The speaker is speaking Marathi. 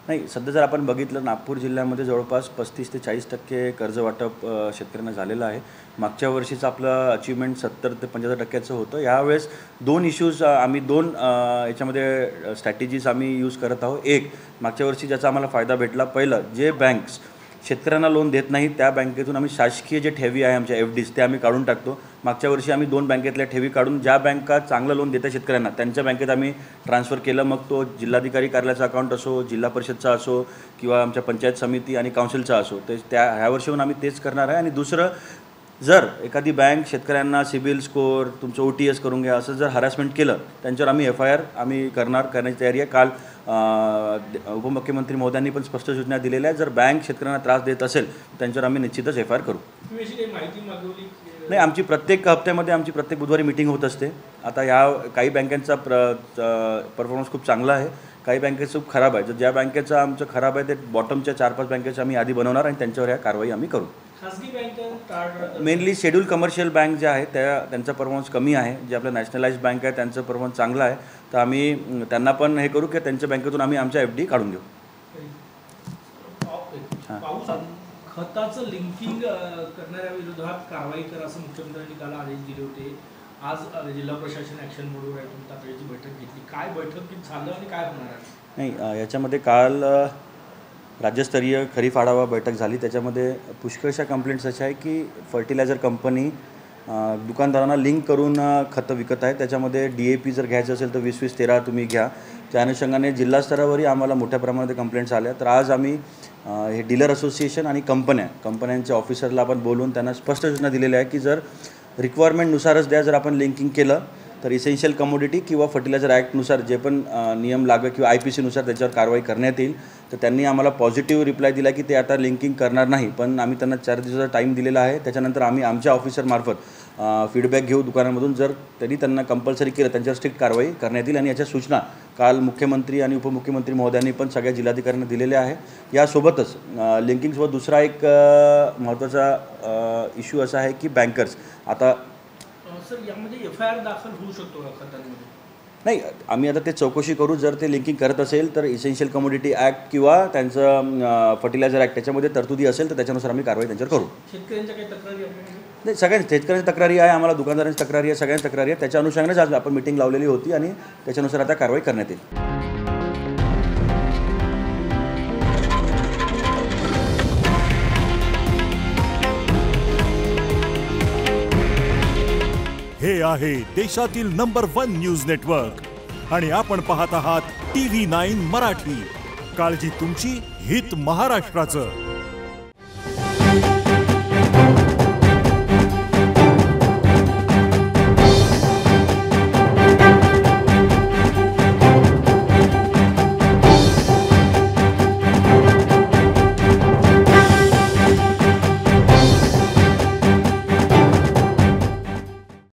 नाही, सध्या जर आपण बघितलं नागपूर जिल्ह्यामध्ये जवळपास 35 ते 40% कर्ज वाटप शेतकऱ्यांना झालेलं आहे. मागच्या वर्षीचं आपलं अचीवमेंट 70 ते 75% होतं. यावेळेस 2 इश्यूज आम्ही 2 याच्यामध्ये स्ट्रॅटेजीज आम्ही यूज करत आहोत. एक, मागच्या वर्षी ज्याचा आम्हाला फायदा भेटला, पहिलं जे बँक्स शेतकऱ्यांना लोन देत नाही त्या बँकेतून आम्ही शासकीय जे ठेवी आहे आमच्या FDs ते आम्ही काढून टाकतो. मागच्या वर्षी आम्ही 2 बँकेतल्या ठेवी काढून ज्या बँका चांगलं लोन देतात शेतकऱ्यांना त्यांच्या बँकेत आम्ही ट्रान्सफर केलं. मग तो जिल्हाधिकारी कार्यालयाचा अकाउंट असो, जिल्हा परिषदचा असो किंवा आमच्या पंचायत समिती आणि काउन्सिलचा असो, ते ह्या वर्षीहून आम्ही तेच करणार आहे. आणि दुसरं, जर एखादी बँक शेतकऱ्यांना सिबिल स्कोअर तुमचं OTS करून घ्या असं जर हॅरॅसमेंट केलं त्यांच्यावर आम्ही FIR आम्ही करण्याची तयारी आहे. काल उपमुख्यमंत्री महोदयांनी पण स्पष्ट सूचना दिलेल्या आहेत. जर बँक शेतकऱ्यांना त्रास देत असेल त्यांच्यावर आम्ही निश्चितच FIR करू. नाही, आमची प्रत्येक हप्त्यामध्ये आमची प्रत्येक बुधवारी मीटिंग होत असते. आता काही बँकांचा परफॉर्मन्स खूप चांगला आहे, काही बँकेचं खूप खराब आहे. तर ज्या बँकेचं आमचं खराब आहे ते बॉटमच्या 4-5 बँकेची आम्ही यादी बनवणार आणि त्यांच्यावर ह्या कारवाई आम्ही करू. मेनली शेड्यूल कमर्शियल बँक ज्या आहेत त्यांचा परफॉर्मन्स कमी आहे. जे आपलं नॅशनलाइज बँक आहे त्यांचं परफॉर्मन्स चांगलं आहे. तर आम्ही त्यांना पण हे करू की त्यांच्या बँकेतून आम्ही आमच्या FD काढून घेऊ. खताचं लिंकिंग करणाऱ्या विरोधात कारवाई करा असं मुख्यमंत्र्यांनी काल आदेश दिले होते. आज जिल्हा प्रशासन ॲक्शन मोडवर आहे. तातडीची बैठक घेतली. काय बैठक झालं आणि काय होणार आहे? नाही, याच्यामध्ये काल राज्यस्तरीय खरीप आढावा बैठक झाली. त्याच्यामध्ये पुष्कळशा कंप्लेंट्स अशा आहे की फर्टिलायझर कंपनी दुकानदारांना लिंक करून खतं विकत आहे. त्याच्यामध्ये DAP जर घ्यायचं असेल तर 20-20-13 तुम्ही घ्या. त्या अनुषंगाने जिल्हा स्तरावरही आम्हाला मोठ्या प्रमाणात कंप्लेंट्स आल्या. तर आज आम्ही हे डीलर असोसिएशन आणि कंपन्यांच्या ऑफिसरला आपण बोलून त्यांना स्पष्ट सूचना दिलेल्या आहे की जर रिक्वायरमेंटनुसारच द्या. जर आपण लिंकिंग केलं तर इसेन्शियल कमोडिटी किंवा फर्टिलायझर ॲक्टनुसार जे पण नियम लागेल किंवा IPCनुसार त्याच्यावर कारवाई करण्यात येईल. तर त्यांनी आम्हाला पॉझिटिव्ह रिप्लाय दिला की ते आता लिंकिंग करणार नाही. पण आम्ही त्यांना 4 दिवसाचा टाईम दिलेला आहे. त्याच्यानंतर आम्ही आमच्या ऑफिसरमार्फत फीडबॅक घेऊ दुकानांमधून. जर त्यांना कंपल्सरी केलं त्यांच्यावर स्ट्रिक्ट कारवाई करण्यात येईल. आणि याच्या सूचना काल मुख्यमंत्री आणि उपमुख्यमंत्री महोदयांनी पण सगळ्या जिल्हाधिकाऱ्यांना दिलेल्या आहे. यासोबतच लिंकिंगसोबत दुसरा एक महत्त्वाचा इश्यू असा आहे की बँकर्स आता सर यामध्ये FIR दाखल होऊ शकतो का खतांमध्ये? नाही, आम्ही आता ते चौकशी करू. जर ते लिंकिंग करत असेल तर इसेन्शियल कमोडिटी ॲक्ट किंवा त्यांचं फर्टिलायझर ॲक्ट त्याच्यामध्ये तरतुदी असेल तर त्याच्यानुसार आम्ही कारवाई त्यांच्यावर करू. शेतकऱ्यांच्या काही तक्रारी नाही, सगळ्यांच्या शेतकऱ्यांची तक्रारी आहे, आम्हाला दुकानदारांची तक्रारी आहे, सगळ्यांची तक्रारी आहे. त्याच्या अनुषंगानेच आज आपण मीटिंग लावलेली होती आणि त्याच्यानुसार आता कारवाई करण्यात येईल. हे आहे देशातील नंबर 1 न्यूज नेटवर्क आणि आपण पाहत आहात TV9 मराठी. काळजी तुमची, हित महाराष्ट्राचं.